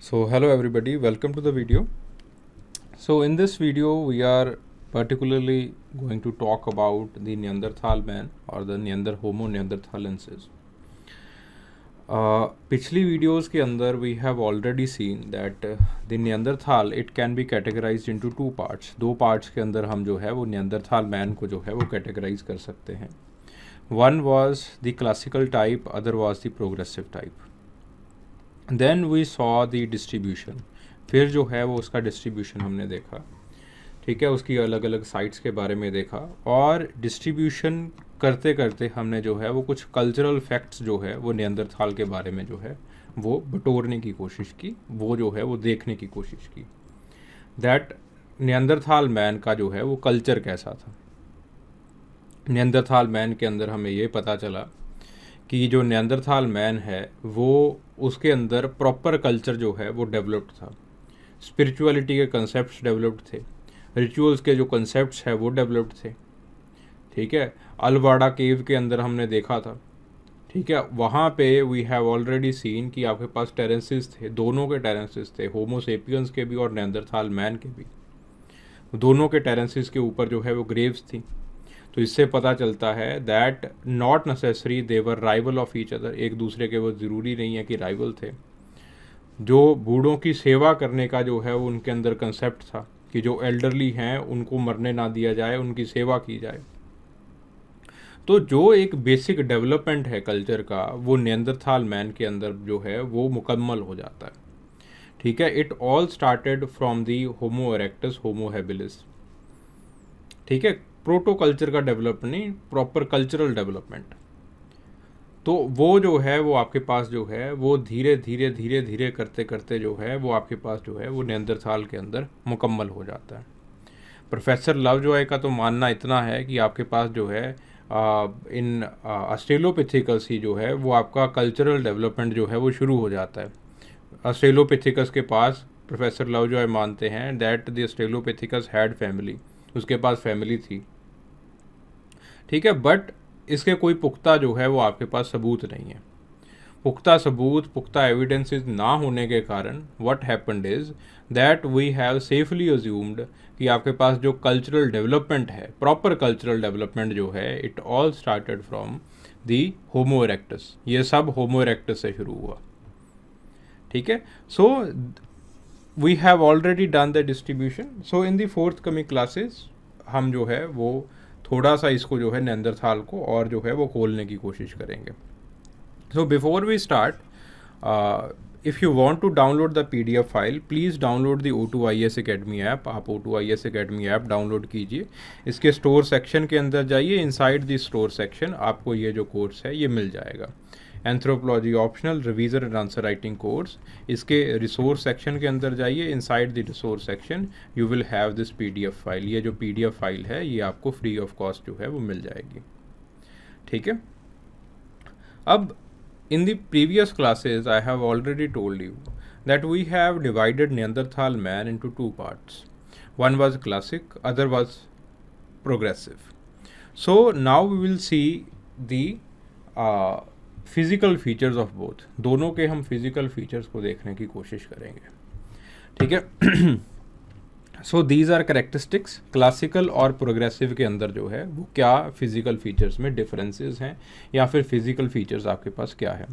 So hello everybody, welcome to the video. So in this video we are particularly going to talk about the Neanderthal man or the Homo neanderthalensis. पिछली videos के अंदर we have already seen that the Neanderthal it can be categorized into two parts. दो parts के अंदर हम जो है वो Neanderthal man को जो है वो categorize कर सकते हैं. One was the classical type, other was the progressive type. Then we saw the distribution. फिर जो है वो उसका डिस्ट्रीब्यूशन हमने देखा, ठीक है, उसकी अलग अलग साइट्स के बारे में देखा और डिस्ट्रीब्यूशन करते करते हमने जो है वो कुछ कल्चरल फैक्ट्स जो है वो नियंदरथाल के बारे में जो है वो बटोरने की कोशिश की, वो जो है वो देखने की कोशिश की दैट नियंदरथाल मैन का जो है वो कल्चर कैसा था. नियंदरथाल मैन के अंदर हमें ये पता चला कि जो नियंदरथाल मैन है वो उसके अंदर प्रॉपर कल्चर जो है वो डेवलप्ड था. स्पिरिचुअलिटी के कंसेप्ट्स डेवलप्ड थे, रिचुअल्स के जो कंसेप्ट्स है वो डेवलप्ड थे, ठीक है. अलवाड़ा केव के अंदर हमने देखा था, ठीक है, वहाँ पे वी हैव ऑलरेडी सीन कि आपके पास टेरेंसेस थे, दोनों के टेरेंसेस थे, होमो सेपियंस के भी और नियंदरथाल मैन के भी. दोनों के टेरेंसेस के ऊपर जो है वो ग्रेव्स थी. तो इससे पता चलता है that not necessary they were rival of each other. एक दूसरे के वो ज़रूरी नहीं है कि राइवल थे. जो बूढ़ों की सेवा करने का जो है वो उनके अंदर कंसेप्ट था कि जो एल्डरली हैं उनको मरने ना दिया जाए, उनकी सेवा की जाए. तो जो एक बेसिक डेवलपमेंट है कल्चर का वो नियंदरथाल मैन के अंदर जो है वो मुकम्मल हो जाता है, ठीक है. It all started from the homo erectus Homo habilis, ठीक है. प्रोटो कल्चर का डेवलपमेंट नहीं, प्रॉपर कल्चरल डेवलपमेंट. तो वो जो है वो आपके पास जो है वो धीरे धीरे करते करते जो है वो आपके पास जो है वो नियंदरथाल के अंदर मुकम्मल हो जाता है. प्रोफेसर लवजॉय का तो मानना इतना है कि आपके पास जो है इन ऑस्ट्रेलोपिथेकस ही जो है वो आपका कल्चरल डेवलपमेंट जो है वो शुरू हो जाता है. ऑस्ट्रेलोपिथेकस के पास प्रोफेसर लवजॉय मानते हैं that the Australopithecus had family, उसके पास फैमिली थी, ठीक है. बट इसके कोई पुख्ता जो है वो आपके पास सबूत नहीं है. पुख्ता सबूत, पुख्ता एविडेंसेस ना होने के कारण what happened is that we have safely assumed कि आपके पास जो कल्चरल डेवलपमेंट है, प्रॉपर कल्चरल डेवलपमेंट जो है, it all started from the homo erectus. ये सब होमो इरेक्टस से शुरू हुआ, ठीक है. So we have already done the distribution. So in the fourth coming classes हम जो है वो थोड़ा सा इसको जो है नियंदरथाल को और जो है वो खोलने की कोशिश करेंगे. So before we start, if you want to download the PDF file please download the O2IS Academy app. आप O2IS Academy ऐप डाउनलोड कीजिए. इसके स्टोर सेक्शन के अंदर जाइए, इनसाइड द स्टोर सेक्शन आपको ये जो कोर्स है ये मिल जाएगा. Anthropology optional revision and answer writing course. इसके रिसोर्स सेक्शन के अंदर जाइए, inside the resource section you will have this PDF file. ये जो PDF फाइल है ये आपको फ्री ऑफ कॉस्ट जो है वो मिल जाएगी, ठीक है. अब in the previous classes I have already told you that we have divided Neanderthal man into two parts. One was classic, other was progressive. So now we will see the physical features of both. दोनों के हम physical features को देखने की कोशिश करेंगे, ठीक है. So these are characteristics. Classical और प्रोग्रेसिव के अंदर जो है वो क्या फिज़िकल फीचर्स में डिफरेंसेस हैं या फिर फिज़िकल फीचर्स आपके पास क्या है.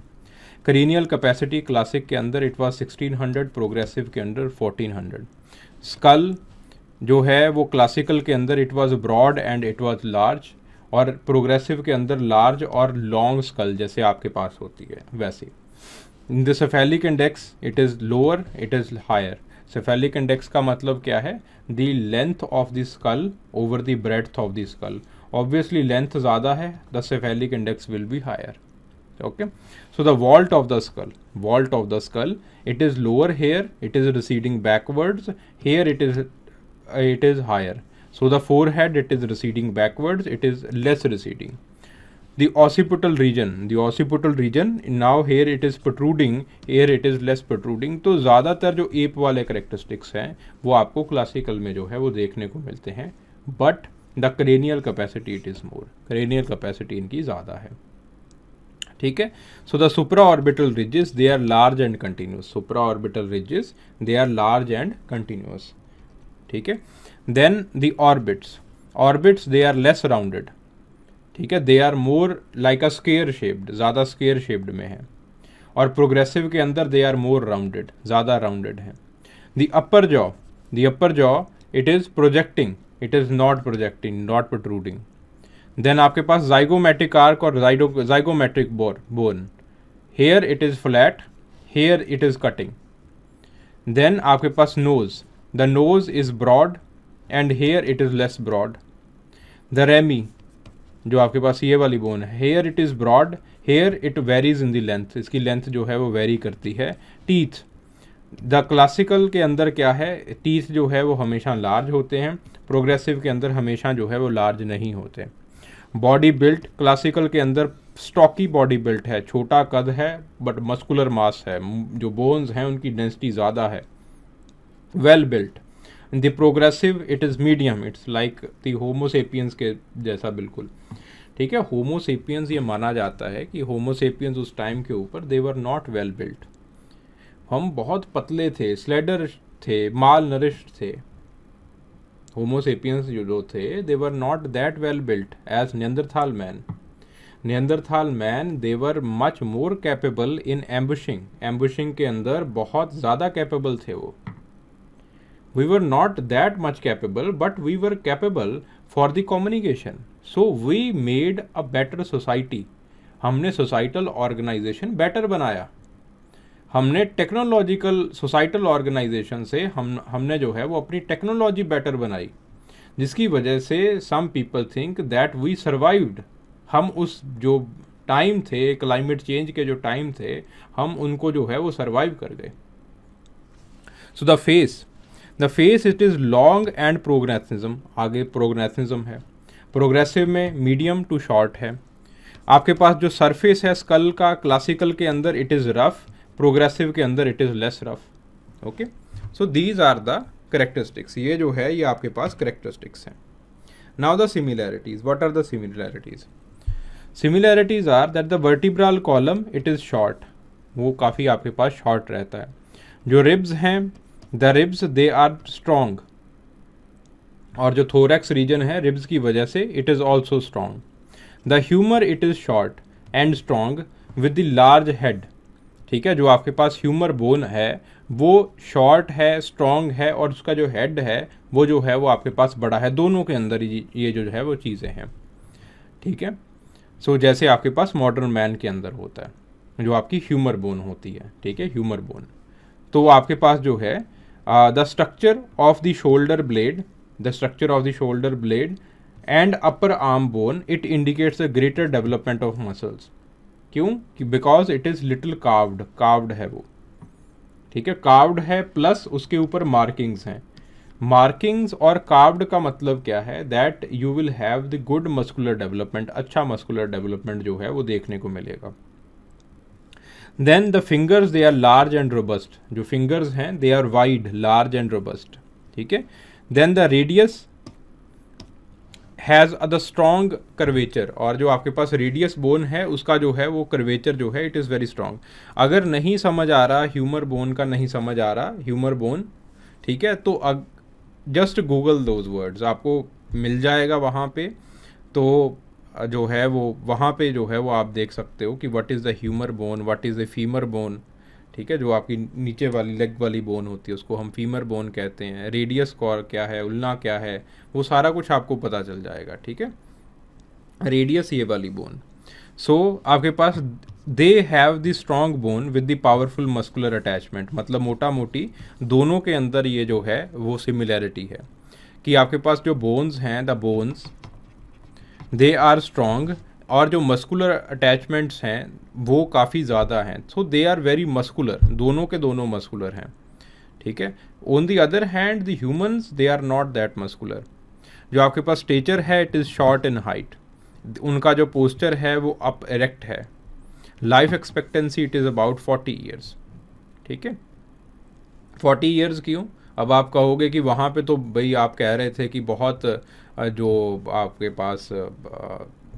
क्रेनियल कैपेसिटी क्लासिक के अंदर इट वाज 1600, प्रोग्रेसिव के अंदर 1400. स्कल जो है वो क्लासिकल के अंदर it was broad and it was large, और प्रोग्रेसिव के अंदर लार्ज और लॉन्ग स्कल जैसे आपके पास होती है वैसे. In the cephalic index it is lower, it is higher. Cephalic index का मतलब क्या है? The length of the skull over the breadth of the skull. Obviously length ज़्यादा है, the cephalic index will be higher, okay. So the vault of the skull it is lower here, it is receding backwards, here it is higher. So the forehead it is receding backwards, it is less receding. The occipital region now here it is protruding, here it is less protruding. तो ज़्यादातर जो app वाले characteristics हैं वो आपको classical में जो है वो देखने को मिलते हैं. But the cranial capacity it is more, cranial capacity इनकी ज़्यादा है, ठीक है। So the supra orbital ridges they are large and continuous, supra orbital ridges they are large and continuous, ठीक है। Then the orbits, orbits they are less rounded, ठीक है, they are more like a square shaped, ज़्यादा square shaped में है। और progressive के अंदर दे आर मोर राउंडेड, ज़्यादा राउंडेड है। The upper jaw, the upper jaw it is projecting, it is not projecting, not protruding. Then आपके पास जाइगोमेट्रिक आर्क और zygomatic bone, here it is flat, here it is cutting. Then आपके पास nose, the nose is broad and here it is less broad. The rami, जो आपके पास ये वाली बोन है, here it is broad, here it varies in the length, इसकी length जो है वो वेरी करती है। टीथ, द क्लासिकल के अंदर क्या है, टीथ जो है वो हमेशा लार्ज होते हैं, प्रोग्रेसिव के अंदर हमेशा जो है वो लार्ज नहीं होते। बॉडी बिल्ट, क्लासिकल के अंदर स्टॉकी बॉडी बिल्ट है, छोटा कद है बट मस्कुलर मास है, जो बोन्स हैं उनकी डेंसिटी ज़्यादा है। Well built, the progressive it is medium, it's like the Homo sapiens के जैसा बिल्कुल, ठीक है। होमोसेपियंस ये माना जाता है कि होमोसेपियंस उस टाइम के ऊपर दे वर नॉट वेल बिल्ट, हम बहुत पतले थे, स्लेडर थे, माल नरिश्ड थे। होमोसेपियंस जो थे they were not that well built as Neanderthal man. Neanderthal man they were much more capable in ambushing, ambushing के अंदर बहुत ज़्यादा कैपेबल थे वो। We were not that much capable, but we were capable for the communication. So we made a better society. हमने societal organisation better बनाया, हमने technological societal organisation से हमने जो है वो अपनी टेक्नोलॉजी बेटर बनाई, जिसकी वजह से some people think that we survived. हम उस जो टाइम थे, क्लाइमेट चेंज के जो टाइम थे, हम उनको जो है वो सर्वाइव कर गए। So the face, the face it is long and progressism, आगे प्रोग्रेसिज्म है। प्रोग्रेसिव में मीडियम टू शॉर्ट है। आपके पास जो सरफेस है स्कल का, क्लासिकल के अंदर इट इज़ रफ, प्रोग्रेसिव के अंदर it is less rough. Okay, so these are the characteristics, ये जो है ये आपके पास करेक्टरिस्टिक्स हैं। Now the similarities, what are the similarities? Similarities are that the vertebral column it is short, वो काफ़ी आपके पास शॉर्ट रहता है। जो रिब्स हैं, the ribs they are strong, और जो थोरैक्स रीजन है रिब्स की वजह से it is also strong. The humerus it is short and strong with the large head, ठीक है। जो आपके पास ह्यूमर बोन है वो शॉर्ट है, स्ट्रॉन्ग है, और उसका जो हेड है वो जो है वो आपके पास बड़ा है। दोनों के अंदर ये जो है वो चीज़ें हैं, ठीक है। सो जैसे आपके पास मॉडर्न मैन के अंदर होता है जो आपकी ह्यूमर बोन होती है, ठीक है, ह्यूमर बोन। तो आपके पास जो है the structure of the shoulder blade, the structure of the shoulder blade and upper arm bone it indicates a greater development of muscles. क्यों? कि because it is little carved, carved है वो, ठीक है, कार्व्ड है, प्लस उसके ऊपर markings हैं। मार्किंग्स और कार्व्ड का मतलब क्या है? That you will have the good muscular development, अच्छा मस्कुलर डेवलपमेंट जो है वो देखने को मिलेगा। Then the fingers they are large and robust, जो फिंगर्स हैं they are wide, large and robust, ठीक है। Then the radius has the strong curvature, और जो आपके पास रेडियस बोन है उसका जो है वो कर्वेचर जो है इट इज़ वेरी स्ट्रॉन्ग। अगर नहीं समझ आ रहा ह्यूमर बोन का, नहीं समझ आ रहा ह्यूमर बोन, ठीक है, तो जस्ट गूगल दोज वर्ड्स, आपको मिल जाएगा वहाँ पे। तो जो है वो वहाँ पे जो है वो आप देख सकते हो कि what is the humour bone, what is the femur bone, ठीक है। जो आपकी नीचे वाली लेग वाली बोन होती है उसको हम फीमर बोन कहते हैं। रेडियस कॉर क्या है, उल्ना क्या है, वो सारा कुछ आपको पता चल जाएगा, ठीक है। रेडियस ये वाली बोन। सो आपके पास they have the strong bone with the powerful muscular attachment, मतलब मोटा मोटी दोनों के अंदर ये जो है वो सिमिलैरिटी है कि आपके पास जो बोन्स हैं, the bones they are strong, और जो मस्कुलर अटैचमेंट्स हैं वो काफ़ी ज़्यादा हैं। So they are very muscular, दोनों के दोनों मस्कुलर हैं, ठीक है। On the other hand the humans they are not that muscular. जो आपके पास स्टेचर है it is short in height, उनका जो पोस्चर है वो अप एरेक्ट है। Life expectancy it is about 40 years, ठीक है। 40 ईयर्स क्यों? अब आप कहोगे कि वहाँ पे तो भाई आप कह रहे थे कि बहुत जो आपके पास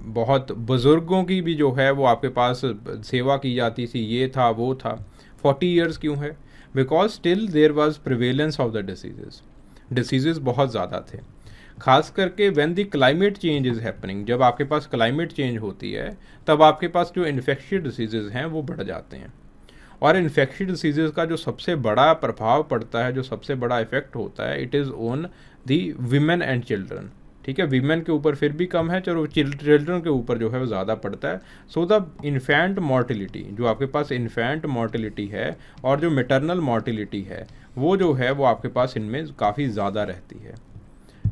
बहुत बुज़ुर्गों की भी जो है वो आपके पास सेवा की जाती थी, ये था वो था। 40 ईयर्स क्यों है? Because still there was prevalence of the diseases बहुत ज़्यादा थे। खास करके when the climate change is happening, जब आपके पास क्लाइमेट चेंज होती है तब आपके पास जो इन्फेक्शियस डिसीजेज़ हैं वो बढ़ जाते हैं। और इन्फेक्शियस डिसीजेज़ का जो सबसे बड़ा प्रभाव पड़ता है, जो सबसे बड़ा इफेक्ट होता है, it is on the women and children. ठीक है, वीमेन के ऊपर फिर भी कम है, चलो चिल्ड्रन के ऊपर जो है वो ज़्यादा पड़ता है। सो द इन्फेंट मॉर्टिलिटी, जो आपके पास इन्फेंट मॉर्टिलिटी है और जो मेटरनल मॉर्टिलिटी है, वो जो है वो आपके पास इनमें काफ़ी ज़्यादा रहती है।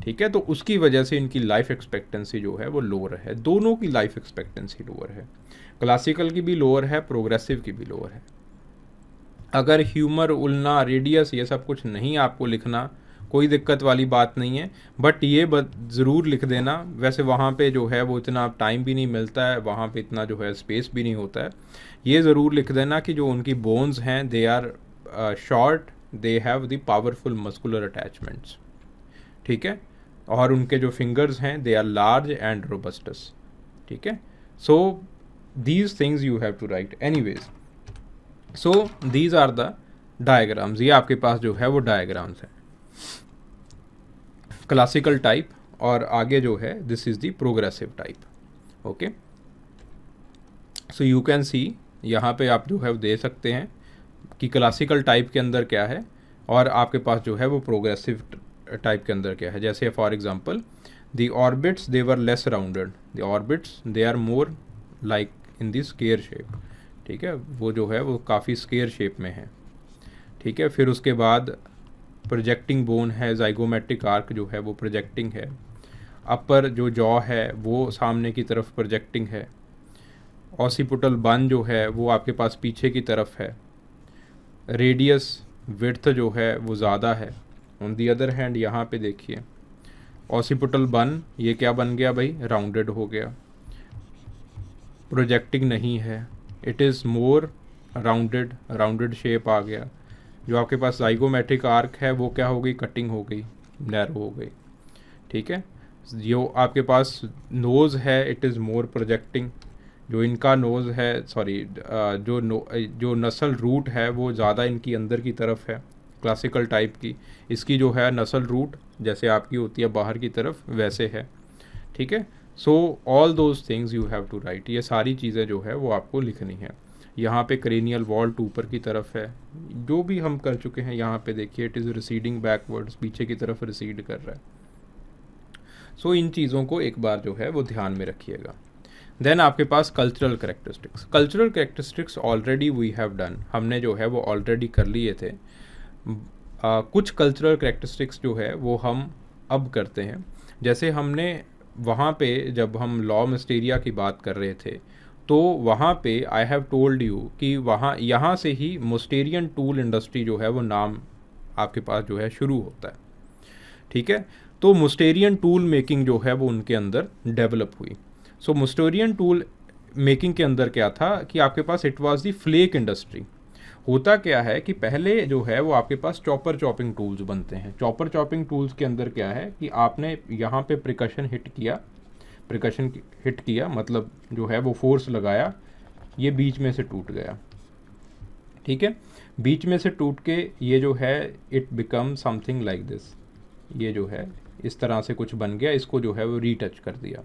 ठीक है, तो उसकी वजह से इनकी लाइफ एक्सपेक्टेंसी जो है वो लोअर है। दोनों की लाइफ एक्सपेक्टेंसी लोअर है, क्लासिकल की भी लोअर है, प्रोग्रेसिव की भी लोअर है। अगर ह्यूमर, उलना, रेडियस ये सब कुछ नहीं आपको लिखना, कोई दिक्कत वाली बात नहीं है, बट ये ज़रूर लिख देना। वैसे वहाँ पे जो है वो इतना टाइम भी नहीं मिलता है, वहाँ पे इतना जो है स्पेस भी नहीं होता है। ये ज़रूर लिख देना कि जो उनकी बोन्स हैं they are short, they have the powerful muscular attachments. ठीक है, और उनके जो फिंगर्स हैं they are large and robusts. ठीक है, so these things you have to write anyways. So these are the diagrams, ये आपके पास जो है वो डायग्राम्स हैं, क्लासिकल टाइप, और आगे जो है this is the progressive type. Okay, so you can see, यहाँ पे आप जो है वो दे सकते हैं कि क्लासिकल टाइप के अंदर क्या है और आपके पास जो है वो प्रोग्रेसिव टाइप के अंदर क्या है। जैसे for example the orbits they were less rounded, the orbits they are more like in the square shape. ठीक है, वो जो है वो काफ़ी स्क्वायर शेप में है। ठीक है, फिर उसके बाद प्रोजेक्टिंग बोन है, जाइगोमेट्रिक आर्क जो है वो प्रोजेक्टिंग है, अपर जो जॉ है वो सामने की तरफ प्रोजेक्टिंग है, ऑसिपुटल बन जो है वो आपके पास पीछे की तरफ है, रेडियस विड्थ जो है वो ज़्यादा है। ऑन दी अदर हैंड यहाँ पे देखिए ऑसिपुटल बन, ये क्या बन गया भाई, राउंडेड हो गया, प्रोजेक्टिंग नहीं है, it is more rounded, rounded shape आ गया। जो आपके पास जाइगोमेट्रिक आर्क है वो क्या हो गई, कटिंग हो गई, नैरो हो गई। ठीक है, जो आपके पास नोज़ है इट इज़ मोर प्रोजेक्टिंग, जो इनका नोज़ है सॉरी जो नसल रूट है वो ज़्यादा इनकी अंदर की तरफ है, क्लासिकल टाइप की। इसकी जो है नसल रूट जैसे आपकी होती है बाहर की तरफ वैसे है। ठीक है, so all those things you have to write, ये सारी चीज़ें जो है वो आपको लिखनी है। यहाँ पे क्रेनियल वॉल्ट ऊपर की तरफ है, जो भी हम कर चुके हैं। यहाँ पे देखिए इट इज़ रिसीडिंग बैकवर्ड्स, पीछे की तरफ रिसीड कर रहा है। सो इन चीज़ों को एक बार जो है वो ध्यान में रखिएगा। देन आपके पास cultural characteristics, cultural characteristics already we have done, हमने जो है वो ऑलरेडी कर लिए थे। कुछ कल्चरल करेक्टरिस्टिक्स जो है वो हम अब करते हैं। जैसे हमने वहाँ पे जब हम लॉ मिस्टीरिया की बात कर रहे थे तो वहाँ पे आई हैव टोल्ड यू कि वहाँ यहाँ से ही मोस्टेरियन टूल इंडस्ट्री जो है वो नाम आपके पास जो है शुरू होता है। ठीक है, तो मोस्टेरियन टूल मेकिंग जो है वो उनके अंदर डेवलप हुई। सो मोस्टेरियन टूल मेकिंग के अंदर क्या था कि आपके पास it was the flake industry. होता क्या है कि पहले जो है वो आपके पास चॉपर चॉपिंग टूल्स बनते हैं। चॉपर चॉपिंग टूल्स के अंदर क्या है कि आपने यहाँ पे प्रिकशन हिट किया मतलब जो है वो फोर्स लगाया, ये बीच में से टूट गया। ठीक है, बीच में से टूट के ये जो है it become something like this, ये जो है इस तरह से कुछ बन गया। इसको जो है वो रीटच कर दिया,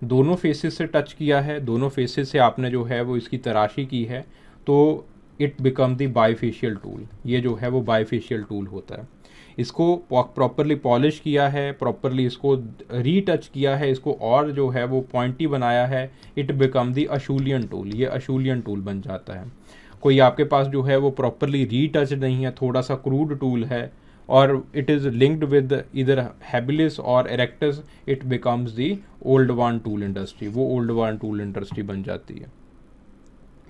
दोनों फेसेस से टच किया है, दोनों फेसेस से आपने जो है वो इसकी तराशी की है, तो it become the bifacial tool. ये जो है वो बाईफेशियल टूल होता है। इसको प्रॉपरली पॉलिश किया है, प्रॉपरली इसको रीटच किया है, इसको और जो है वो पॉइंटी बनाया है, इट बिकम द अशूलियन टूल। ये अशूलियन टूल बन जाता है। कोई आपके पास जो है वो प्रॉपरली रीटच नहीं है, थोड़ा सा क्रूड टूल है और इट इज़ लिंक्ड विद इधर हैबिलिस और erectus, it becomes the old one tool industry. वो ओल्ड वन टूल इंडस्ट्री बन जाती है।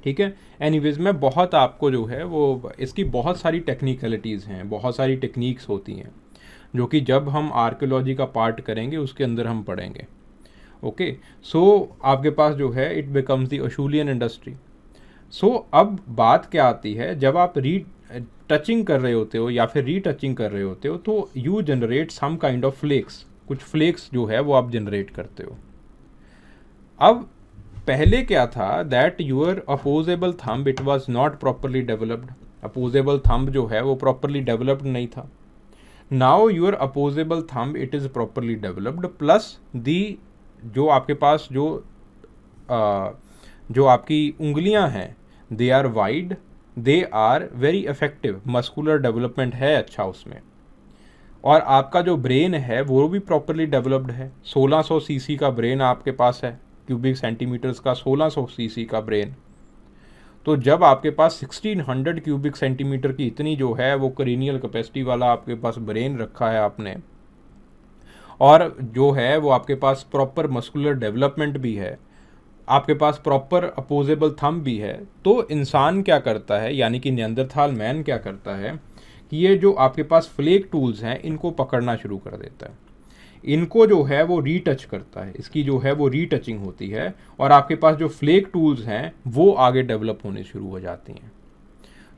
ठीक है, एनीवेज मैं बहुत आपको जो है वो इसकी बहुत सारी टेक्निकलिटीज़ हैं, बहुत सारी टेक्निक्स होती हैं जो कि जब हम आर्कियोलॉजी का पार्ट करेंगे उसके अंदर हम पढ़ेंगे। ओके, सो आपके पास जो है इट बिकम्स द अशूलियन इंडस्ट्री। सो अब बात क्या आती है, जब आप टचिंग कर रहे होते हो या फिर रीटचिंग कर रहे होते हो तो you generate some kind of flakes, कुछ फ्लेक्स जो है वो आप जनरेट करते हो। अब पहले क्या था, that your opposable thumb it was not properly developed, opposable thumb जो है वो प्रॉपरली डेवलप्ड नहीं था. Now your opposable thumb it is properly developed, plus the जो आपके पास जो आपकी उंगलियां हैं they are wide, they are very effective, muscular development है अच्छा उसमें. और आपका जो ब्रेन है वो भी प्रॉपरली डेवलप्ड है. 1600 सीसी का ब्रेन आपके पास है, क्यूबिक सेंटीमीटर्स का 1600 सीसी का ब्रेन. तो जब आपके पास 1600 क्यूबिक सेंटीमीटर की इतनी जो है वो क्रेनियल कैपेसिटी वाला आपके पास ब्रेन रखा है आपने, और जो है वो आपके पास प्रॉपर मस्कुलर डेवलपमेंट भी है, आपके पास प्रॉपर अपोजेबल थंब भी है, तो इंसान क्या करता है, यानी कि नियंदरथाल मैन क्या करता है कि ये जो आपके पास फ्लेक टूल्स हैं इनको पकड़ना शुरू कर देता है, इनको जो है वो रीटच करता है, इसकी जो है वो रीटचिंग होती है, और आपके पास जो फ्लेक टूल्स हैं वो आगे डेवलप होने शुरू हो जाती हैं.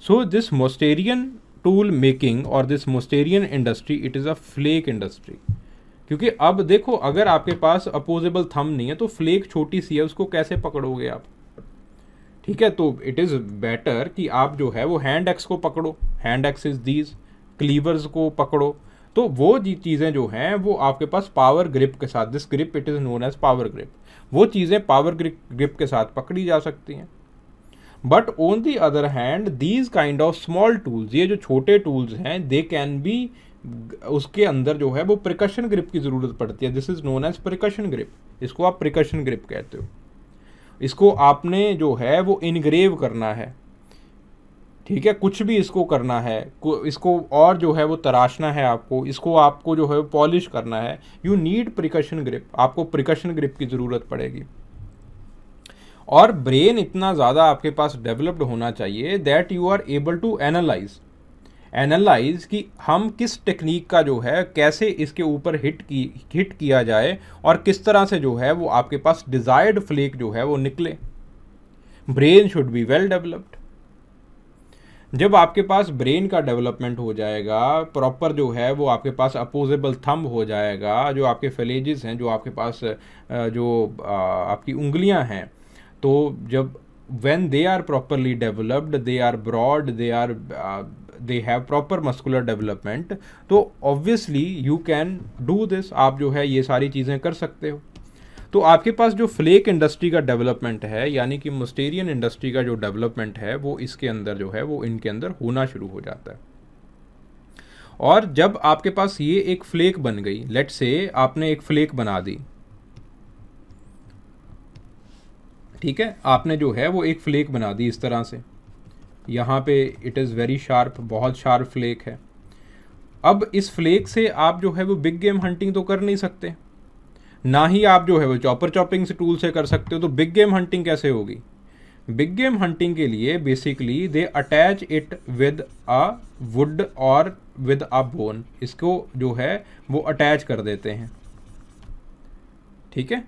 So this Mousterian tool making और this Mousterian industry it is a flake industry. क्योंकि अब देखो, अगर आपके पास अपोजेबल थंब नहीं है तो फ्लेक छोटी सी है, उसको कैसे पकड़ोगे आप. ठीक है, तो इट इज़ बेटर कि आप जो है वो हैंड एक्स को पकड़ो, हैंड एक्स इज दीज, क्लीवर्स को पकड़ो. तो वो चीज़ें जो हैं वो आपके पास पावर ग्रिप के साथ, this grip it is known as power grip, वो चीज़ें पावर ग्रिप के साथ पकड़ी जा सकती हैं. But on the other hand these kind of small tools, ये जो छोटे टूल्स हैं दे कैन बी, उसके अंदर जो है वो प्रिकशन ग्रिप की ज़रूरत पड़ती है. This is known as precision grip, इसको आप प्रिकशन ग्रिप कहते हो. इसको आपने जो है वो इनग्रेव करना है, ठीक है, कुछ भी इसको करना है, इसको और जो है वो तराशना है आपको, इसको आपको जो है पॉलिश करना है, यू नीड प्रिकशन ग्रिप, आपको प्रिकशन ग्रिप की ज़रूरत पड़ेगी. और ब्रेन इतना ज़्यादा आपके पास डेवलप्ड होना चाहिए that you are able to analyse कि हम किस टेक्निक का जो है कैसे इसके ऊपर हिट किया जाए, और किस तरह से जो है वो आपके पास डिज़ायर्ड फ्लेक जो है वो निकले. Brain should be well developed. जब आपके पास ब्रेन का डेवलपमेंट हो जाएगा प्रॉपर, जो है वो आपके पास अपोजेबल थंब हो जाएगा, जो आपके फेलेजेस हैं, जो आपके पास आपकी उंगलियां हैं, तो जब when they are properly developed, they are broad, they have proper muscular development, तो obviously you can do this, आप जो है ये सारी चीज़ें कर सकते हो. तो आपके पास जो फ्लेक इंडस्ट्री का डेवलपमेंट है, यानी कि मोस्टेरियन इंडस्ट्री का जो डेवलपमेंट है, वो इसके अंदर जो है वो इनके अंदर होना शुरू हो जाता है. और जब आपके पास ये एक फ्लेक बन गई, लेट्स से आपने एक फ्लेक बना दी, ठीक है, आपने जो है वो एक फ्लेक बना दी इस तरह से, यहाँ पे इट इज़ वेरी शार्प, बहुत शार्प फ्लेक है. अब इस फ्लेक से आप जो है वो बिग गेम हंटिंग तो कर नहीं सकते, ना ही आप जो है वो चॉपिंग से टूल से कर सकते हो. तो बिग गेम हंटिंग कैसे होगी? बिग गेम हंटिंग के लिए basically they attach it with a would और विद अ बोन, इसको जो है वो अटैच कर देते हैं, ठीक है,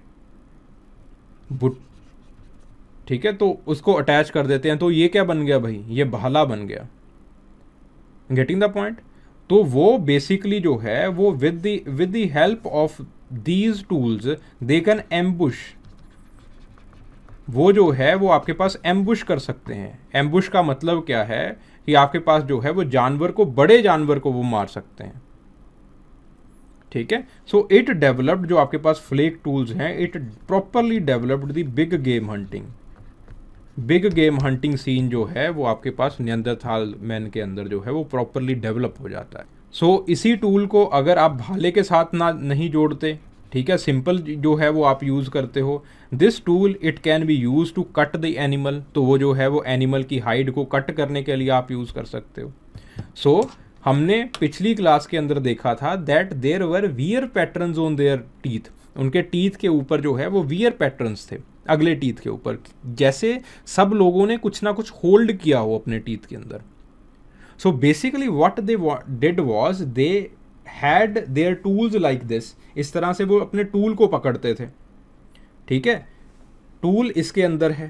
ठीक है, तो उसको अटैच कर देते हैं. तो ये क्या बन गया भाई? ये भाला बन गया. Getting the point? तो वो बेसिकली जो है वो with the help of these tools they can ambush, वो जो है वो आपके पास एम्बुश कर सकते हैं. एम्बुश का मतलब क्या है कि आपके पास जो है वो जानवर को, बड़े जानवर को वो मार सकते हैं, ठीक है. सो इट डेवलप्ड, जो आपके पास फ्लेक टूल्स हैं, it properly developed the big game hunting. Big game hunting scene जो है वो आपके पास नियंदरथाल मैन के अंदर जो है वो प्रॉपरली डेवलप हो जाता है. सो इसी टूल को अगर आप भाले के साथ नहीं जोड़ते, ठीक है, सिंपल जो है वो आप यूज़ करते हो, this tool it can be use to cut the animal, तो वो जो है वो एनिमल की हाइड को कट करने के लिए आप यूज़ कर सकते हो. सो हमने पिछली क्लास के अंदर देखा था that there were wear patterns on their teeth, उनके टीथ के ऊपर जो है वो वियर पैटर्न्स थे अगले टीथ के ऊपर, जैसे सब लोगों ने कुछ ना कुछ होल्ड किया हो अपने टीथ के अंदर. So basically what they did was they had there tools like this, इस तरह से वो अपने टूल को पकड़ते थे, ठीक है, टूल इसके अंदर है,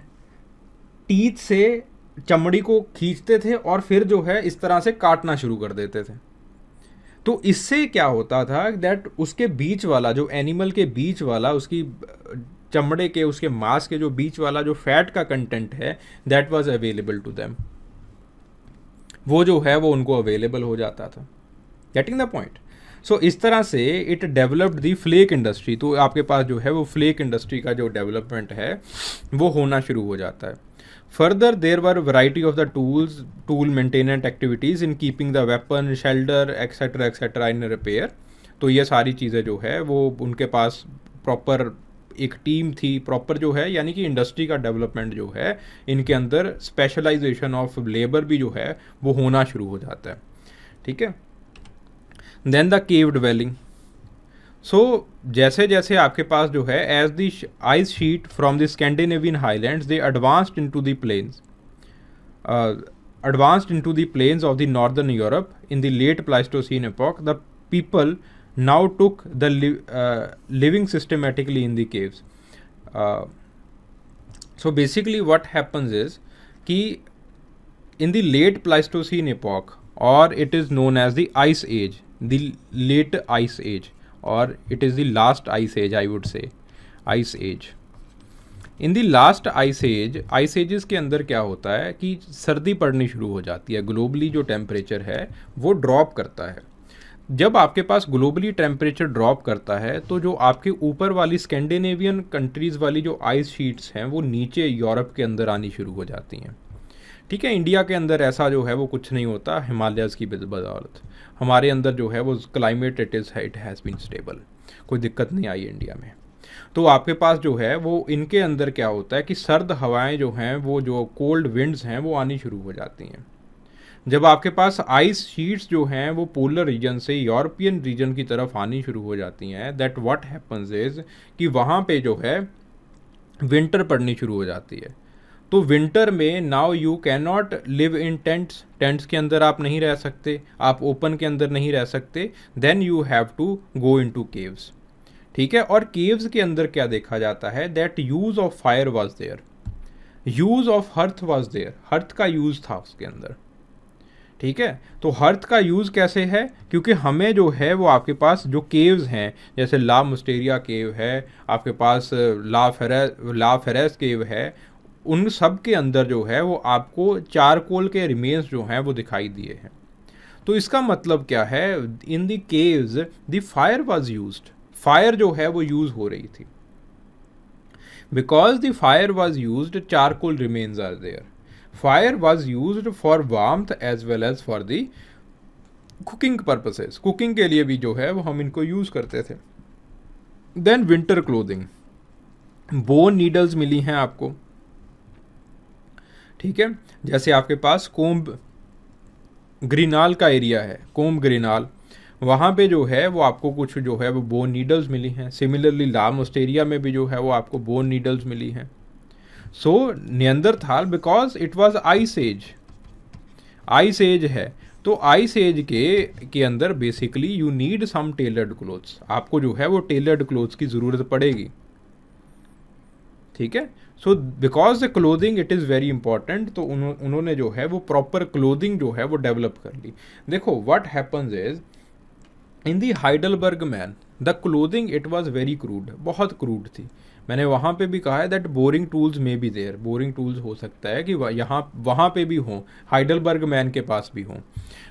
टीथ से चमड़ी को खींचते थे और फिर जो है इस तरह से काटना शुरू कर देते थे. तो इससे क्या होता था दैट उसके बीच वाला, जो एनिमल के बीच वाला उसकी चमड़े के उसके मांस के जो बीच वाला जो फैट का कंटेंट है that was available to them, वो जो है वो उनको अवेलेबल हो जाता था। Getting the point? सो इस तरह से it developed the flake industry. तो आपके पास जो है वो फ्लेक इंडस्ट्री का जो डेवलपमेंट है वो होना शुरू हो जाता है। Further there were variety of the tool maintenance activities in keeping the weapon shelter etcetera in repair. तो ये सारी चीज़ें जो है वो उनके पास प्रॉपर एक टीम थी, प्रॉपर जो है यानी कि इंडस्ट्री का डेवलपमेंट जो है इनके अंदर स्पेशलाइजेशन ऑफ लेबर भी जो है वो होना शुरू हो जाता है। ठीक है। Then the cave dwelling. So जैसे जैसे आपके पास जो है as the ice sheet from the Scandinavian highlands they advanced into the plains of the northern Europe in the late Pleistocene epoch, the people now took the living systematically in the caves. So basically what happens is कि in the late Pleistocene epoch, or it is known as the Ice Age, the late Ice Age, or it is the last Ice Age, I would say, Ice Age. In the last ice edges के अंदर क्या होता है कि सर्दी पड़नी शुरू हो जाती है, ग्लोबली जो टेम्परेचर है वो ड्रॉप करता है। जब आपके पास ग्लोबली टेम्परेचर ड्रॉप करता है तो जो आपके ऊपर वाली स्कैंडिनेवियन कंट्रीज़ वाली जो आइस शीट्स हैं वो नीचे यूरोप के अंदर आनी शुरू हो जाती हैं। ठीक है, इंडिया के अंदर ऐसा जो है वो कुछ नहीं होता, हिमालयाज़ की बदौलत हमारे अंदर जो है वो climate it has been stable, कोई दिक्कत नहीं आई इंडिया में। तो आपके पास जो है वो इनके अंदर क्या होता है कि सर्द हवाएं जो हैं वो जो कोल्ड विंड्स हैं वो आनी शुरू हो जाती हैं। जब आपके पास आइस शीट्स जो हैं वो पोलर रीजन से यूरोपियन रीजन की तरफ आनी शुरू हो जाती हैं, दैट व्हाट हैपन्स इज कि वहाँ पे जो है विंटर पड़नी शुरू हो जाती है। तो विंटर में now you can not live in tents के अंदर आप नहीं रह सकते, आप ओपन के अंदर नहीं रह सकते, then you have to go into caves. ठीक है, और केव्स के अंदर क्या देखा जाता है that use of fire was there, use of hearth was there, hearth का यूज था उसके अंदर। ठीक है, तो हर्थ का यूज कैसे है, क्योंकि हमें जो है वो आपके पास जो केव्स हैं जैसे ला मुस्टेरिया केव है, आपके पास ला फेरेस केव है, उन सब के अंदर जो है वो आपको चारकोल के रिमेन्स जो हैं वो दिखाई दिए हैं। तो इसका मतलब क्या है, in the caves the fire was used, fire जो है वो यूज हो रही थी। Because the fire was use charcoal remains are there, fire was use for warmth as well as for the cooking purposes, cooking के लिए भी जो है वो हम इनको यूज करते थे। Then winter clothing, bone needles मिली हैं आपको। ठीक है, जैसे आपके पास कोम्ब ग्रिनाल का एरिया है, कोम्ब ग्रिनाल, वहाँ पे जो है वो आपको कुछ जो है वो बोन नीडल्स मिली हैं। सिमिलरली लाम ऑस्ट्रेलिया में भी जो है वो आपको बोन नीडल्स मिली हैं। So Neanderthal because it was ice age, ice age है, तो आइस एज के अंदर basically you need some tailored clothes, आपको जो है वो टेलर्ड क्लोथ्स की ज़रूरत पड़ेगी। ठीक है, so because the clothing it is very important, तो उन्होंने जो है वो प्रॉपर क्लोथिंग जो है वो डेवलप कर ली। देखो what happens is in the Heidelberg man the clothing it was very crude, बहुत क्रूड थी। मैंने वहाँ पे भी कहा है दैट बोरिंग टूल्स में भी देयर, बोरिंग टूल्स हो सकता है कि वहाँ पे भी हों, हाइडलबर्ग मैन के पास भी हों,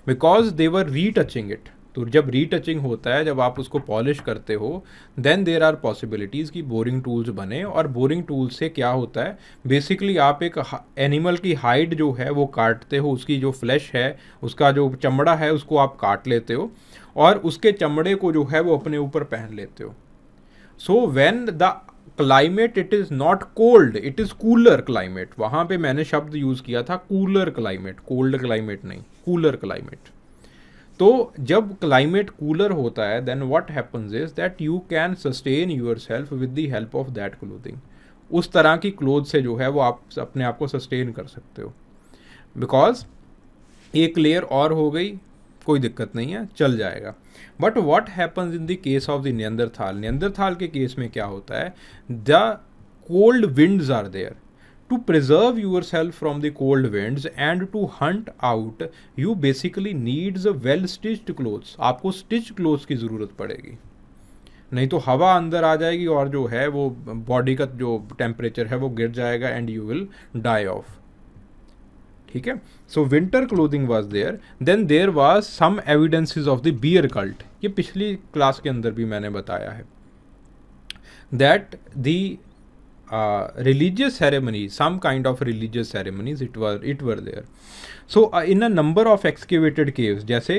because they were retouching it. तो जब रीटचिंग होता है, जब आप उसको पॉलिश करते हो, देन देर आर पॉसिबिलिटीज़ कि बोरिंग टूल्स बने। और बोरिंग टूल्स से क्या होता है, बेसिकली आप एक एनिमल की हाइड जो है वो काटते हो, उसकी जो फ्लैश है, उसका जो चमड़ा है उसको आप काट लेते हो और उसके चमड़े को जो है वो अपने ऊपर पहन लेते हो। So when the climate it is not cold, it is cooler climate, वहाँ पे मैंने शब्द यूज़ किया था कूलर क्लाइमेट, कोल्ड क्लाइमेट नहीं, कूलर क्लाइमेट। तो जब क्लाइमेट कूलर होता है then what happens is that you can sustain yourself with the help of that clothing. उस तरह की क्लोथ से जो है वो आप अपने आप को सस्टेन कर सकते हो, बिकॉज एक लेयर और हो गई, कोई दिक्कत नहीं है, चल जाएगा। But what happens in the case of the Neanderthal, Neanderthal के केस में क्या होता है, the cold winds are there. To preserve yourself from the cold winds and to hunt out, you basically needs a well stitched clothes, आपको stitched clothes की ज़रूरत पड़ेगी। नहीं तो हवा अंदर आ जाएगी और जो है वो बॉडी का जो टेम्परेचर है वो गिर जाएगा and you will die off. ठीक है, so winter clothing was there. Then there was some evidences of the bear cult, ये पिछली क्लास के अंदर भी मैंने बताया है, that the religious ceremonies, some kind of religious ceremonies, it were there. So in a number of excavated caves, जैसे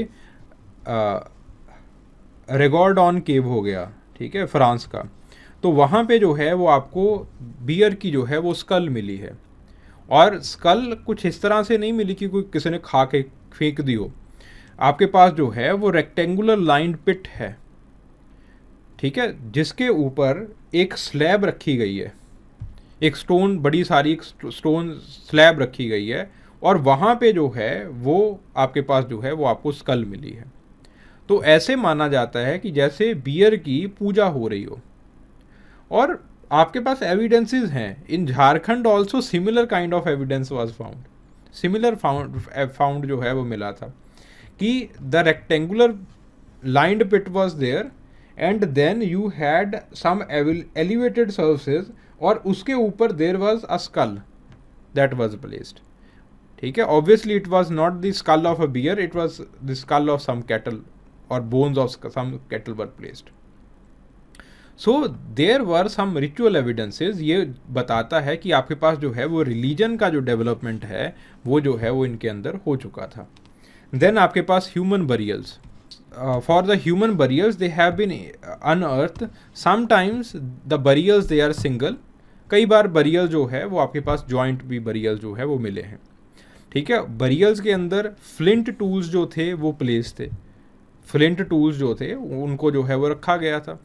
रेगॉर्डॉन केव हो गया, ठीक है, फ्रांस का, तो वहाँ पे जो है वो आपको बियर की जो है वो स्कल मिली है। और स्कल कुछ इस तरह से नहीं मिली कि कोई किसी ने खा के फेंक दी हो। आपके पास जो है वो रेक्टेंगुलर लाइंड पिट है, ठीक है, जिसके ऊपर एक स्लैब रखी गई है, एक स्टोन, बड़ी सारी एक स्टोन स्लैब रखी गई है, और वहाँ पे जो है वो आपके पास जो है वो आपको स्कल मिली है। तो ऐसे माना जाता है कि जैसे बियर की पूजा हो रही हो। और आपके पास एविडेंसेस हैं in Jharkhand also, similar kind of evidence was found, similar found जो है वो मिला था कि the rectangular lined pit was there and then you had some elevated surfaces, और उसके ऊपर there was a skull that was placed. ठीक है, obviously it was not the skull of a bear, it was the skull of some cattle और bones of some cattle were placed. So there were some ritual evidences, ये बताता है कि आपके पास जो है वो रिलीजन का जो डेवलपमेंट है वो जो है वो इनके अंदर हो चुका था। देन आपके पास human burials, for the human burials they have been unearthed, sometimes the burials they are single, कई बार बरियल जो है वो आपके पास जॉइंट भी बरियल जो है वो मिले हैं। ठीक है, बरियल्स के अंदर फ्लिंट टूल्स जो थे वो प्लेस थे, फ्लिंट टूल्स जो थे उनको जो है वो रखा गया था।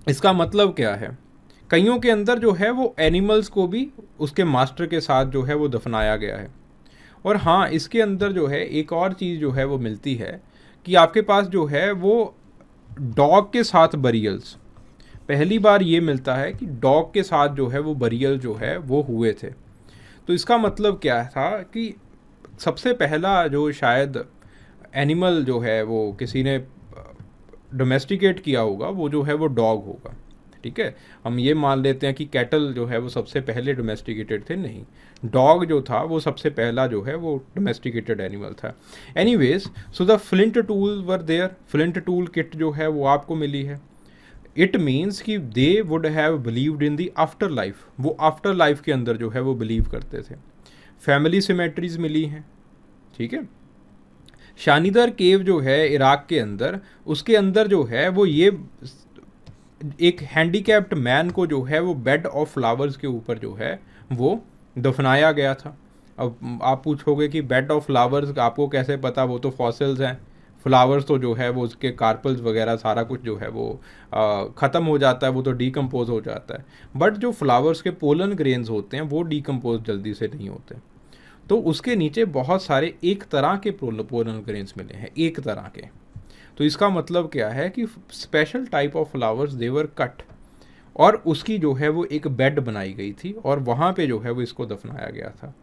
इसका मतलब क्या है, कईयों के अंदर जो है वो एनिमल्स को भी उसके मास्टर के साथ जो है वो दफनाया गया है। और हाँ, इसके अंदर जो है एक और चीज़ जो है वो मिलती है कि आपके पास जो है वो डॉग के साथ बरियल्स, पहली बार ये मिलता है कि डॉग के साथ जो है वो बरियल जो है वो हुए थे। तो इसका मतलब क्या था कि सबसे पहला जो शायद एनिमल जो है वो किसी ने डोमेस्टिकेट किया होगा वो जो है वो डॉग होगा। ठीक है, हम ये मान लेते हैं कि कैटल जो है वो सबसे पहले डोमेस्टिकेटेड थे, नहीं, डॉग जो था वो सबसे पहला जो है वो डोमेस्टिकेटेड एनिमल था। Anyways, so the flint tool were there, flint tool kit जो है वो आपको मिली है। इट मीन्स कि they would have believed in the afterlife, वो आफ्टर लाइफ के अंदर जो है वो बिलीव करते थे। फैमिली सिमेट्रीज मिली हैं। ठीक है, शानीदर केव जो है इराक के अंदर, उसके अंदर जो है वो ये एक हैंडीकैप्ड मैन को जो है वो बेड ऑफ फ्लावर्स के ऊपर जो है वो दफनाया गया था। अब आप पूछोगे कि बेड ऑफ फ्लावर्स आपको कैसे पता, वो तो फॉसिल्स हैं, फ्लावर्स तो जो है वो उसके कार्पल्स वगैरह सारा कुछ जो है वो ख़त्म हो जाता है, वो तो डीकम्पोज हो जाता है। बट जो फ्लावर्स के पोलन ग्रेन्स होते हैं वो डीकम्पोज जल्दी से नहीं होते, तो उसके नीचे बहुत सारे एक तरह के पोलन ग्रेन्स मिले हैं, एक तरह के। तो इसका मतलब क्या है कि special type of flowers they were cut, और उसकी जो है वो एक बेड बनाई गई थी और वहाँ पे जो है वो इसको दफनाया गया था।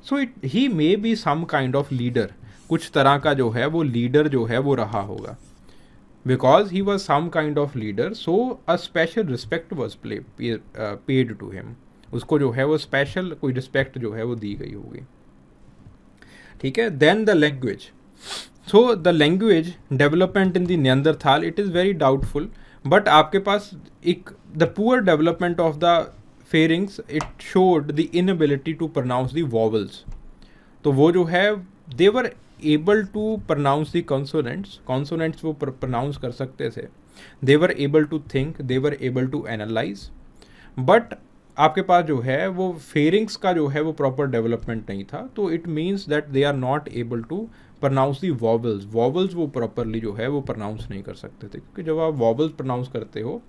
So it he may be some kind of leader, कुछ तरह का जो है वो लीडर जो है वो रहा होगा, because he was some kind of leader, so a special respect was paid to him, उसको जो है वो स्पेशल कोई रिस्पेक्ट जो है वो दी गई होगी। ठीक है, then the language, so the language development in the Neanderthal it is very doubtful, but आपके पास एक the poor development of the pharynx it showed the inability to pronounce the vowels. तो वो जो है they were able to pronounce the consonants, consonants वो pronounce कर सकते थे, they were able to think, they were able to analyse, but आपके पास जो है वो फेरिंग्स का जो है वो प्रॉपर डेवलपमेंट नहीं था। तो it means that they are not able to pronounce the vowels, vowels वो प्रॉपरली जो है वो प्रोनाउंस नहीं कर सकते थे, क्योंकि जब आप वॉवल्स प्रोनाउंस करते हो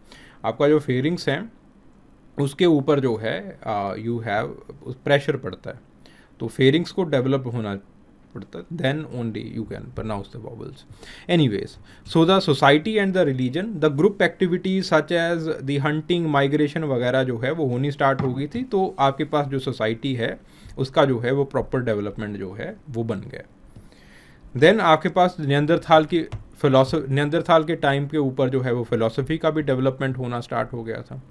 आपका जो फेरिंग्स हैं उसके ऊपर जो है यू हैव प्रेशर पड़ता है, तो फेरिंग्स को डेवलप होना पड़ता है, then only you can pronounce the vowels. Anyways, so the society and the religion, the group activities such as the hunting, migration वगैरह जो है वो होनी स्टार्ट हो गई थी, तो आपके पास जो सोसाइटी है उसका जो है वो प्रॉपर डेवलपमेंट जो है वो बन गया। देन आपके पास नियंदरथाल की नियंदरथाल के टाइम के ऊपर जो है वो फिलॉसफी का भी डेवलपमेंट होना स्टार्ट हो गया था.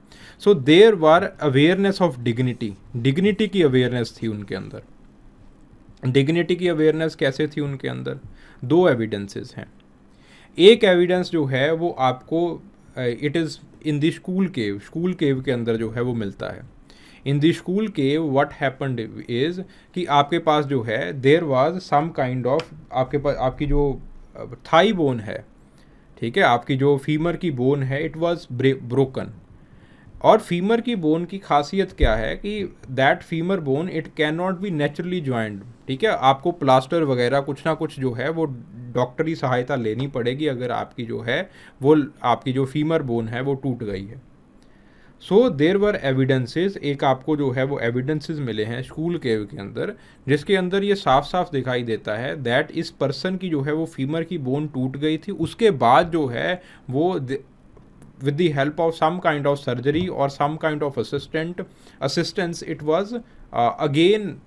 So there were awareness of dignity की अवेयरनेस थी उनके अंदर. डिग्निटी की अवेयरनेस कैसे थी उनके अंदर? दो एविडेंसेस हैं. एक एविडेंस जो है वो आपको it is in the Skhul cave के अंदर जो है वो मिलता है. In the Skhul cave what happened is कि आपके पास जो है there was some kind of आपके पास आपकी जो थाई बोन है, ठीक है, आपकी जो फीमर की बोन है इट वाज ब्रोकन. और फीमर की बोन की खासियत क्या है कि that femur bone it can not be naturally joint. ठीक है, आपको प्लास्टर वगैरह कुछ ना कुछ जो है वो डॉक्टरी सहायता लेनी पड़ेगी अगर आपकी जो है वो आपकी जो फीमर बोन है वो टूट गई है. सो देर वर एविडेंसेस, एक आपको जो है वो एविडेंसेस मिले हैं स्कूल केव के अंदर, जिसके अंदर ये साफ साफ दिखाई देता है दैट इस पर्सन की जो है वो फीमर की बोन टूट गई थी. उसके बाद जो है वो with the help of some kind of surgery or some kind of assistance it was again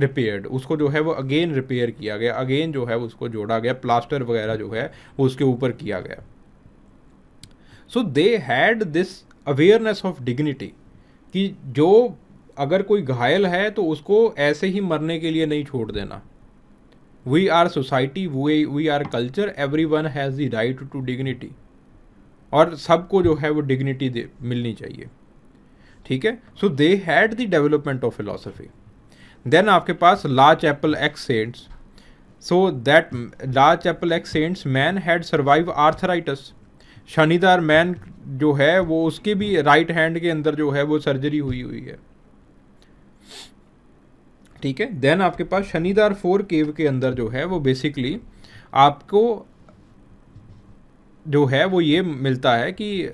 repaired. उसको जो है वो अगेन रिपेयर किया गया, अगेन जो है उसको जोड़ा गया, प्लास्टर वगैरह जो है वो उसके ऊपर किया गया. So they had this awareness of dignity कि जो अगर कोई घायल है तो उसको ऐसे ही मरने के लिए नहीं छोड़ देना. We are society, we are culture, every one has the right to dignity, और सबको जो है वो डिग्निटी मिलनी चाहिए. ठीक है. So they had the development of philosophy. Then आपके पास La Chapelle aux Saints. So that La Chapelle aux Saints man had survive arthritis. Shanidar man जो है वो उसके भी राइट हैंड के अंदर जो है वो सर्जरी हुई है. ठीक है. देन आपके पास शनिदार 4 केव के अंदर जो है वो बेसिकली आपको जो है वो ये मिलता है कि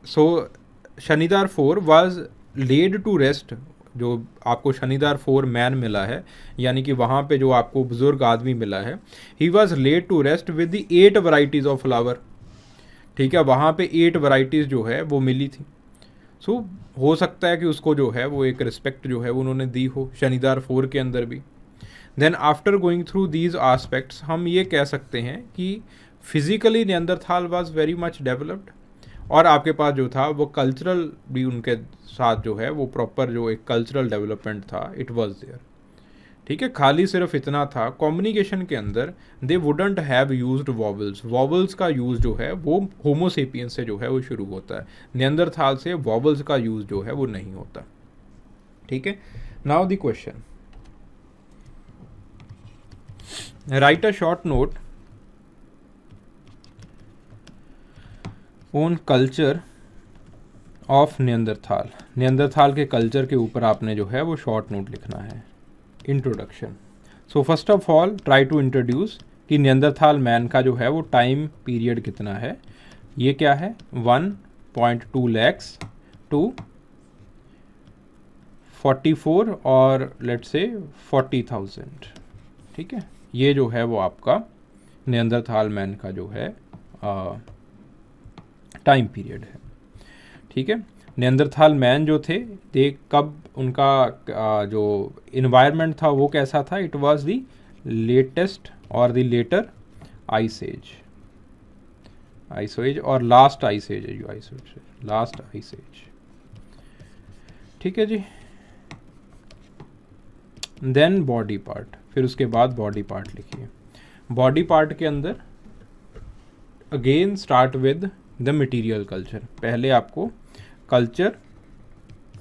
सो शनिदार 4 वाज लेड टू रेस्ट. जो आपको शनिदार 4 मैन मिला है, यानी कि वहाँ पे जो आपको बुजुर्ग आदमी मिला है, he was laid to rest with the 8 varieties of flower. ठीक है, वहाँ पे 8 वैरायटीज़ जो है वो मिली थी. सो हो सकता है कि उसको जो है वो एक रिस्पेक्ट जो है वो उन्होंने दी हो शनिदार 4 के अंदर भी. Then after going through these aspects हम ये कह सकते हैं कि physically Neanderthal was very much developed, और आपके पास जो था वो कल्चरल भी उनके साथ जो है वो प्रॉपर जो एक कल्चरल डेवलपमेंट था इट वाज देयर. ठीक है. खाली सिर्फ इतना था कम्युनिकेशन के अंदर they wouldn't have used vowels. Vowels का यूज़ जो है वो होमोसेपियंस से जो है वो शुरू होता है. नियंदरथाल से वॉवल्स का यूज़ जो है वो नहीं होता. ठीक है. Now the question, write a short note on culture of नियंदरथाल. Neanderthal के कल्चर के ऊपर आपने जो है वो शॉर्ट नोट लिखना है. Introduction. So first of all try to introduce कि नियंदरथाल मैन का जो है वो टाइम पीरियड कितना है. ये क्या है, 1.2 lakhs टू 44 और लेट्स से 40,000. ठीक है. ये जो है वो आपका नियंदरथाल मैन का जो है टाइम पीरियड है. ठीक है. नियंदरथाल मैन जो थे ते कब उनका जो इन्वायरमेंट था वो कैसा था, इट वाज द लेटेस्ट और द लेटर आइस एज और लास्ट आइस एज. ठीक है जी. देन बॉडी पार्ट, फिर उसके बाद बॉडी पार्ट लिखिए. बॉडी पार्ट के अंदर again start with the material culture. पहले आपको कल्चर,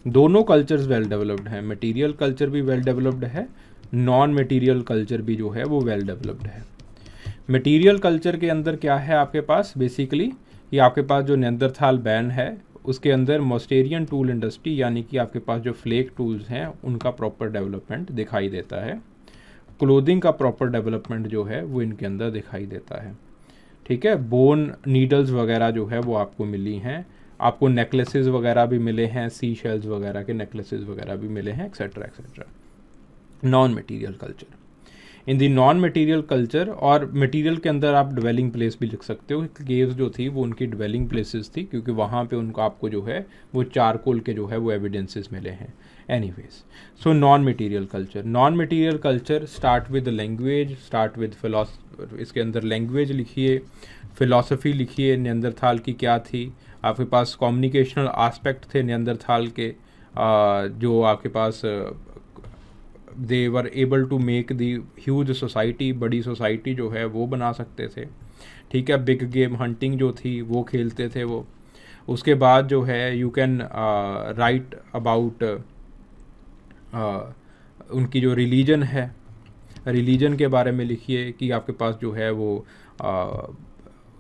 दोनों कल्चर्स वेल डेवलप्ड हैं, मटेरियल कल्चर भी वेल डेवलप्ड है, नॉन मटेरियल कल्चर भी जो है वो वेल डेवलप्ड है. मटेरियल कल्चर के अंदर क्या है आपके पास, बेसिकली ये आपके पास जो नियंदरथाल मैन है उसके अंदर मोस्टेरियन टूल इंडस्ट्री, यानी कि आपके पास जो फ्लेक टूल्स हैं उनका प्रॉपर डेवलपमेंट दिखाई देता है. क्लोथिंग का प्रॉपर डेवलपमेंट जो है वो इनके अंदर दिखाई देता है. ठीक है. बोन नीडल्स वगैरह जो है वो आपको मिली हैं. आपको नेकलेसेस वगैरह भी मिले हैं, सी शेल्स वगैरह के नेकलेसेस वगैरह भी मिले हैं, etcetera etcetera. Non material culture. In the non material culture और मटेरियल के अंदर आप ड्वेलिंग प्लेस भी लिख सकते हो. केव्स जो थी वो उनकी ड्वेलिंग प्लेसेस थी, क्योंकि वहाँ पे उनको आपको जो है वो चारकोल के जो है वो एविडेंसेस मिले हैं. Anyways, so non material culture start with language, start with इसके अंदर लैंग्वेज लिखिए, फिलॉसफी लिखिए नियंदरथाल की क्या थी, आपके पास कम्युनिकेशनल एस्पेक्ट थे नियंदरथाल के, जो आपके पास they were able to make the huge society, बड़ी सोसाइटी जो है वो बना सकते थे, ठीक है। बिग गेम हंटिंग जो थी वो खेलते थे वो। उसके बाद जो है यू कैन राइट अबाउट उनकी जो रिलीजन है, रिलीजन के बारे में लिखिए कि आपके पास जो है वो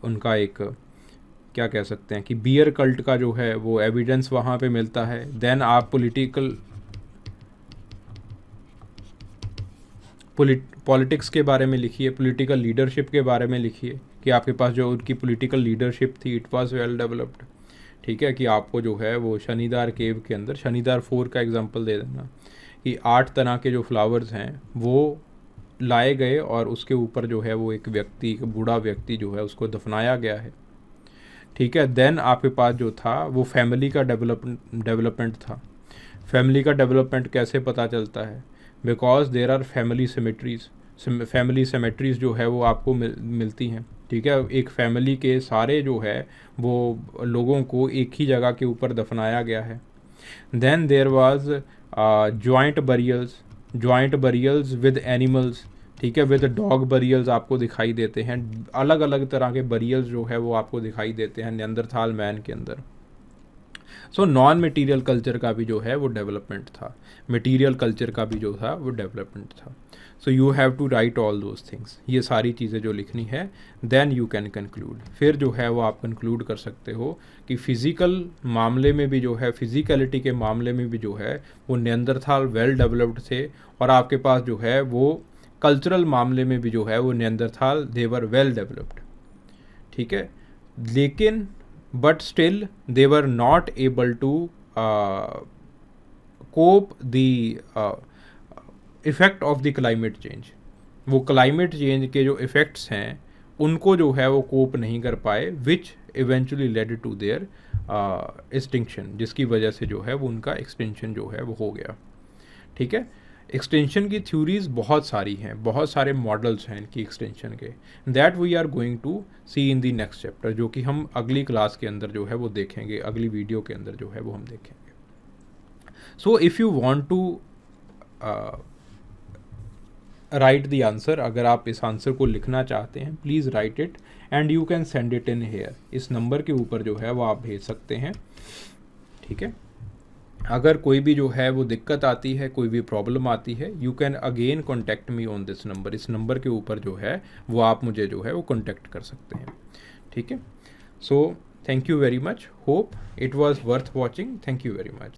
उनका एक क्या कह सकते हैं कि बियर कल्ट का जो है वो एविडेंस वहाँ पे मिलता है। देन आप पॉलिटिक्स के बारे में लिखिए, पॉलिटिकल लीडरशिप के बारे में लिखिए कि आपके पास जो उनकी पॉलिटिकल लीडरशिप थी इट वाज वेल डेवलप्ड, ठीक है। कि आपको जो है वो शनिदार केव के अंदर, शनिदार 4 का एग्जांपल दे देना कि 8 तरह के जो फ्लावर्स हैं वो लाए गए और उसके ऊपर जो है वो एक व्यक्ति, एक बूढ़ा व्यक्ति जो है उसको दफनाया गया है, ठीक है। देन आपके पास जो था वो फैमिली का डेवलपमेंट था। फैमिली का डेवलपमेंट कैसे पता चलता है? Because there are family symmetries जो है वो आपको मिलती हैं, ठीक है। एक फैमिली के सारे जो है वो लोगों को एक ही जगह के ऊपर दफनाया गया है। Then there was joint burials with animals, ठीक है, विद डॉग बरियल्स आपको दिखाई देते हैं। अलग अलग तरह के बरियल्स जो है वो आपको दिखाई देते हैं नियंदरथाल मैन के अंदर। सो नॉन मटेरियल कल्चर का भी जो है वो डेवलपमेंट था, मटेरियल कल्चर का भी जो था वो डेवलपमेंट था। So you have to write all those things, ये सारी चीज़ें जो लिखनी है, देन यू कैन कंक्लूड। फिर जो है वो आप कंक्लूड कर सकते हो कि फिज़िकल मामले में भी जो है, फिज़िकलिटी के मामले में भी जो है वो नियंदरथाल वेल डेवलप्ड थे, और आपके पास जो है वो कल्चरल मामले में भी जो है वो नियंदरथाल दे वर वेल डेवलप्ड, ठीक है। लेकिन but still they were not able to cope the effect of the climate change। वो climate change के जो effects हैं उनको जो है वो कोप नहीं कर पाए, which eventually led to their extinction, जिसकी वजह से जो है वो उनका extinction जो है वो हो गया, ठीक है। एक्सटेंशन की थ्योरीज बहुत सारी हैं, बहुत सारे मॉडल्स हैं इनकी एक्सटेंशन के, that we are going to see in the next chapter, जो कि हम अगली क्लास के अंदर जो है वो देखेंगे, अगली वीडियो के अंदर जो है वो हम देखेंगे। So if you want to write the answer, अगर आप इस आंसर को लिखना चाहते हैं, please write it and you can send it in here. इस नंबर के ऊपर जो है वो आप भेज सकते हैं, ठीक है। अगर कोई भी जो है वो दिक्कत आती है, कोई भी प्रॉब्लम आती है, you can again contact me on this number. इस नंबर के ऊपर जो है वो आप मुझे जो है वो कॉन्टैक्ट कर सकते हैं, ठीक है। So thank you very much, hope it was worth watching, thank you very much.